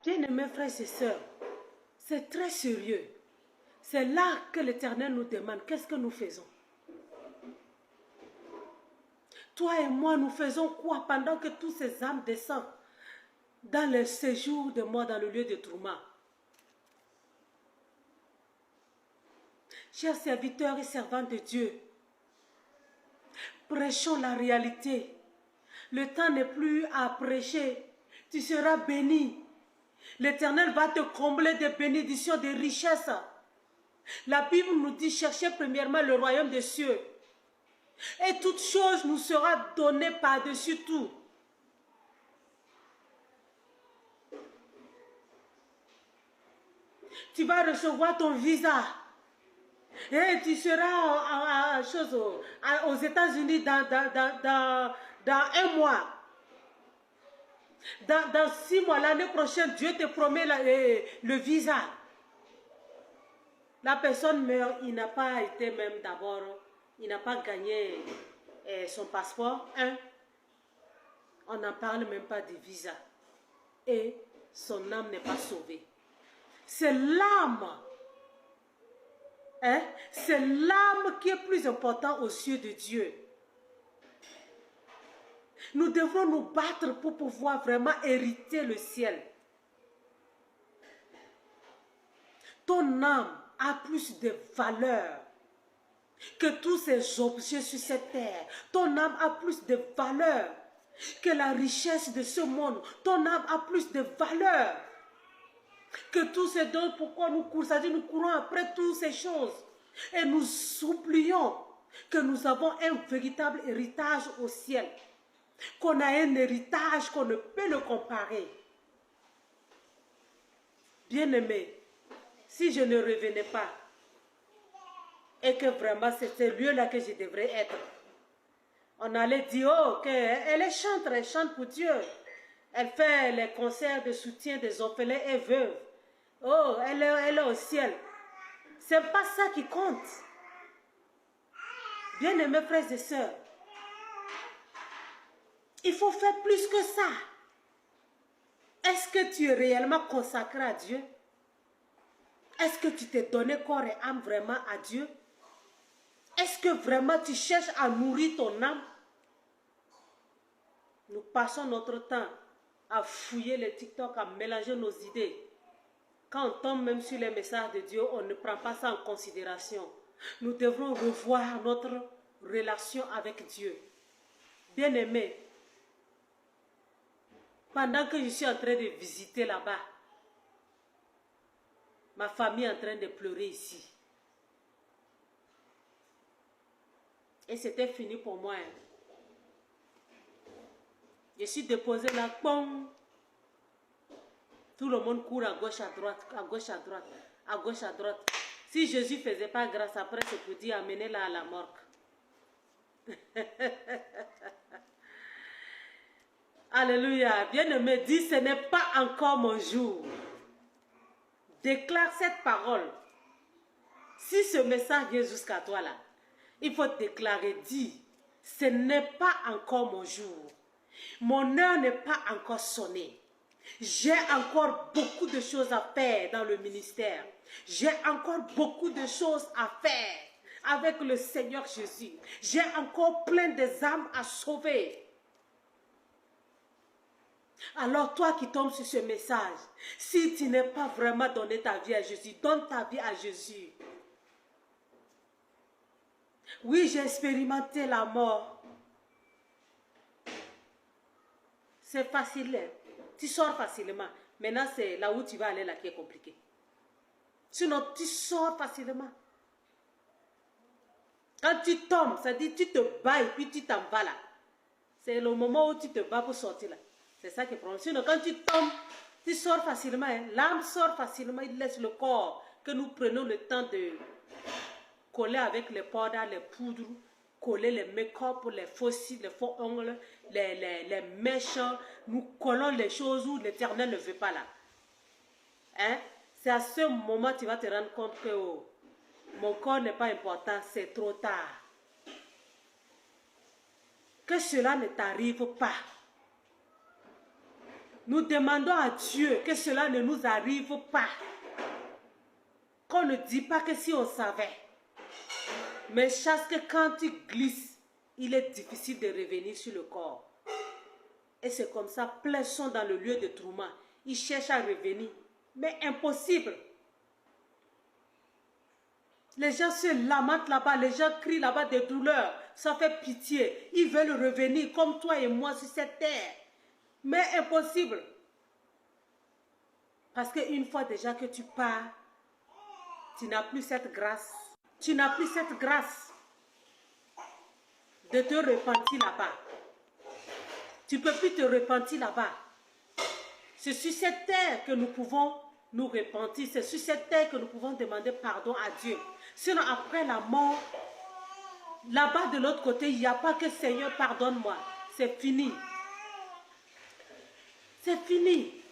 Bien-aimés frères et sœurs, c'est très sérieux. C'est là que l'Éternel nous demande, qu'est-ce que nous faisons? Toi et moi, nous faisons quoi pendant que tous ces âmes descendent dans le séjour de mort, dans le lieu de tourment? Chers serviteurs et servantes de Dieu, prêchons la réalité. Le temps n'est plus à prêcher. Tu seras béni. L'Éternel va te combler de bénédictions, de richesses. La Bible nous dit, cherchez premièrement le royaume des cieux. Et toute chose nous sera donnée par-dessus tout. Tu vas recevoir ton visa. Et tu seras aux États-Unis dans un mois. Dans 6 mois, l'année prochaine, Dieu te promet le visa. La personne meurt, il n'a pas été même d'abord, il n'a pas gagné son passeport. On n'en parle même pas de visa. Et son âme n'est pas sauvée. C'est l'âme. C'est l'âme qui est plus importante aux yeux de Dieu. Nous devons nous battre pour pouvoir vraiment hériter le ciel. Ton âme a plus de valeur que tous ces objets sur cette terre. Ton âme a plus de valeur que la richesse de ce monde. Ton âme a plus de valeur que tous ces dons. Pourquoi nous courons? C'est-à-dire nous courons après toutes ces choses. Et nous oublions que nous avons un véritable héritage au ciel. Qu'on a un héritage qu'on ne peut le comparer. Bien-aimé, si je ne revenais pas, et que vraiment c'est ce lieu-là que je devrais être, on allait dire, oh, elle est chantre, elle chante pour Dieu. Elle fait les concerts de soutien des orphelins et veuves. Oh, elle est au ciel. C'est pas ça qui compte. Bien-aimés frères et sœurs, il faut faire plus que ça. Est-ce que tu es réellement consacré à Dieu? Est-ce que tu t'es donné corps et âme vraiment à Dieu? Est-ce que vraiment tu cherches à nourrir ton âme? Nous passons notre temps à fouiller les TikTok, à mélanger nos idées. Quand on tombe même sur les messages de Dieu, on ne prend pas ça en considération. Nous devrons revoir notre relation avec Dieu. Bien-aimés, pendant que je suis en train de visiter là-bas, ma famille est en train de pleurer ici. Et c'était fini pour moi. Je suis déposé là, pom. Tout le monde court à gauche, à droite, à gauche, à droite, à gauche, à droite. Si Jésus ne faisait pas grâce, après c'est pour dire amenez-la à la morgue. Alléluia. Bien-aimé, dis, ce n'est pas encore mon jour. Déclare cette parole. Si ce message vient jusqu'à toi là, il faut déclarer, dis, ce n'est pas encore mon jour. Mon heure n'est pas encore sonnée. J'ai encore beaucoup de choses à faire dans le ministère. J'ai encore beaucoup de choses à faire avec le Seigneur Jésus. J'ai encore plein d'âmes à sauver. Alors toi qui tombes sur ce message, si tu n'as pas vraiment donné ta vie à Jésus, donne ta vie à Jésus. Oui, j'ai expérimenté la mort. C'est facile. Tu sors facilement. Maintenant, c'est là où tu vas aller là qui est compliqué. Sinon, tu sors facilement. Quand tu tombes, ça dit tu te bats et puis tu t'en vas là. C'est le moment où tu te bats pour sortir là. C'est ça qui est le problème. Sinon, quand tu tombes, tu sors facilement. L'âme sort facilement. Il laisse le corps que nous prenons le temps de coller avec les powders, les poudres, coller les make-up, les faux cils, les faux ongles, les mèches. Nous collons les choses où l'Éternel ne veut pas là. Hein? C'est à ce moment que tu vas te rendre compte que oh, mon corps n'est pas important, c'est trop tard. Que cela ne t'arrive pas. Nous demandons à Dieu que cela ne nous arrive pas. Qu'on ne dit pas que si on savait. Mais chasse que quand tu glisses, il est difficile de revenir sur le corps. Et c'est comme ça, plein sont dans le lieu de tourment. Ils cherchent à revenir. Mais impossible. Les gens se lamentent là-bas, les gens crient là-bas de douleur. Ça fait pitié. Ils veulent revenir comme toi et moi sur cette terre. Mais impossible. Parce qu'une fois déjà que tu pars, tu n'as plus cette grâce. Tu n'as plus cette grâce de te repentir là-bas. Tu ne peux plus te repentir là-bas. C'est sur cette terre que nous pouvons nous repentir. C'est sur cette terre que nous pouvons demander pardon à Dieu. Sinon, après la mort, là-bas de l'autre côté, il n'y a pas que Seigneur, pardonne-moi. C'est fini. C'est fini.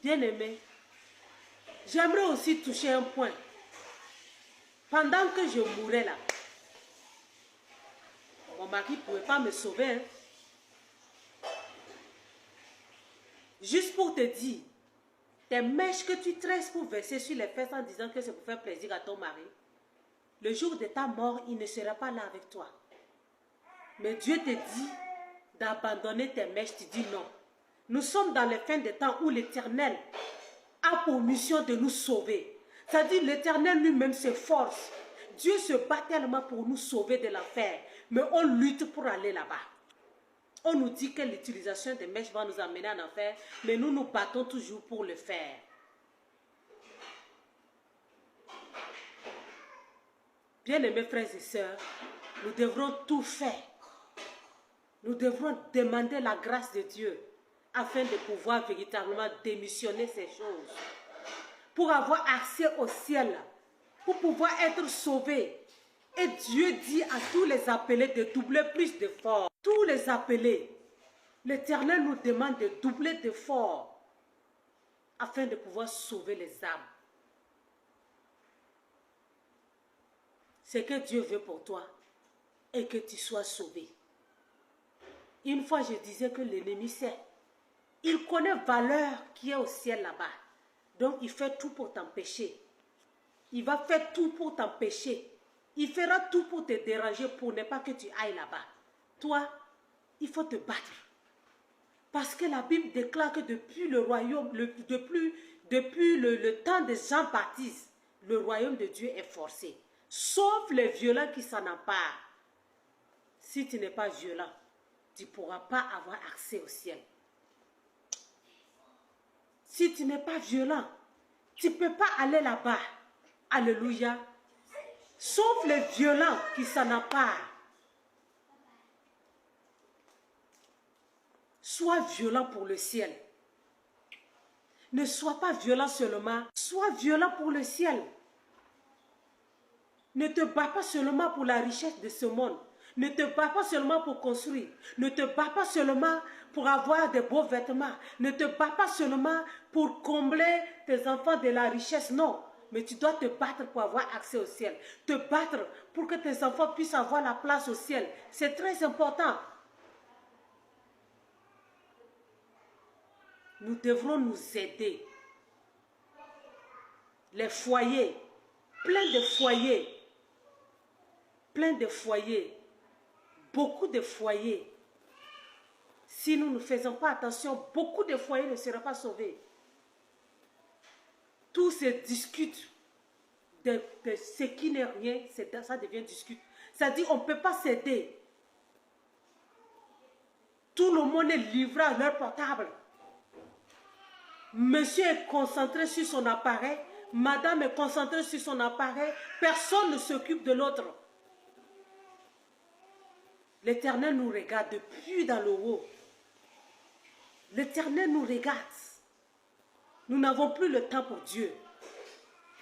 Bien-aimé, j'aimerais aussi toucher un point. Pendant que je mourais là, mon mari ne pouvait pas me sauver. Hein. Juste pour te dire, tes mèches que tu tresses pour verser sur les fesses en disant que c'est pour faire plaisir à ton mari, le jour de ta mort, il ne sera pas là avec toi. Mais Dieu te dit d'abandonner tes mèches, tu dis non. Nous sommes dans les fins des temps où l'Éternel a pour mission de nous sauver. C'est-à-dire l'Éternel lui-même s'efforce. Dieu se bat tellement pour nous sauver de l'enfer, mais on lutte pour aller là-bas. On nous dit que l'utilisation des mèches va nous amener en enfer, mais nous nous battons toujours pour le faire. Bien-aimés frères et sœurs, nous devrons tout faire. Nous devrons demander la grâce de Dieu afin de pouvoir véritablement démissionner ces choses. Pour avoir accès au ciel, pour pouvoir être sauvés. Et Dieu dit à tous les appelés de doubler plus d'efforts. Tous les appelés, l'Éternel nous demande de doubler d'efforts afin de pouvoir sauver les âmes. C'est que Dieu veut pour toi et que tu sois sauvé. Une fois, je disais que l'ennemi sait. Il connaît valeur qui est au ciel là-bas. Donc, il fait tout pour t'empêcher. Il va faire tout pour t'empêcher. Il fera tout pour te déranger pour ne pas que tu ailles là-bas. Toi, il faut te battre. Parce que la Bible déclare que depuis le royaume, depuis le temps de Jean-Baptiste, le royaume de Dieu est forcé. Sauf les violents qui s'en emparent. Si tu n'es pas violent, tu ne pourras pas avoir accès au ciel. Si tu n'es pas violent, tu ne peux pas aller là-bas. Alléluia. Sauf les violents qui s'en emparent. Sois violent pour le ciel. Ne sois pas violent seulement. Sois violent pour le ciel. Ne te bats pas seulement pour la richesse de ce monde. Ne te bats pas seulement pour construire. Ne te bats pas seulement pour avoir de beaux vêtements. Ne te bats pas seulement pour combler tes enfants de la richesse. Non. Mais tu dois te battre pour avoir accès au ciel. Te battre pour que tes enfants puissent avoir la place au ciel. C'est très important. Nous devrons nous aider. Les foyers, plein de foyers, beaucoup de foyers. Si nous ne faisons pas attention, beaucoup de foyers ne seront pas sauvés. Tout se discute de ce qui n'est rien, ça devient discute. C'est-à-dire qu'on ne peut pas s'aider. Tout le monde est livré à leur portable. Monsieur est concentré sur son appareil, madame est concentrée sur son appareil, personne ne s'occupe de l'autre. L'Éternel nous regarde depuis dans le haut. L'Éternel nous regarde. Nous n'avons plus le temps pour Dieu.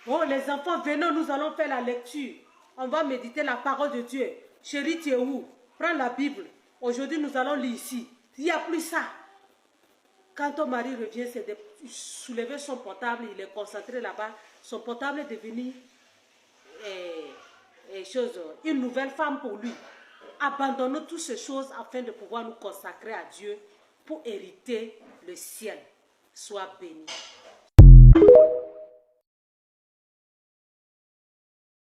Oh, les enfants, venons, nous allons faire la lecture. On va méditer la parole de Dieu. Chérie, tu es où? Prends la Bible. Aujourd'hui, nous allons lire ici. Il n'y a plus ça. Quand ton mari revient, c'est de soulever son portable, il est concentré là-bas. Son portable est devenu une nouvelle femme pour lui. Abandonnons toutes ces choses afin de pouvoir nous consacrer à Dieu pour hériter le ciel. Sois béni.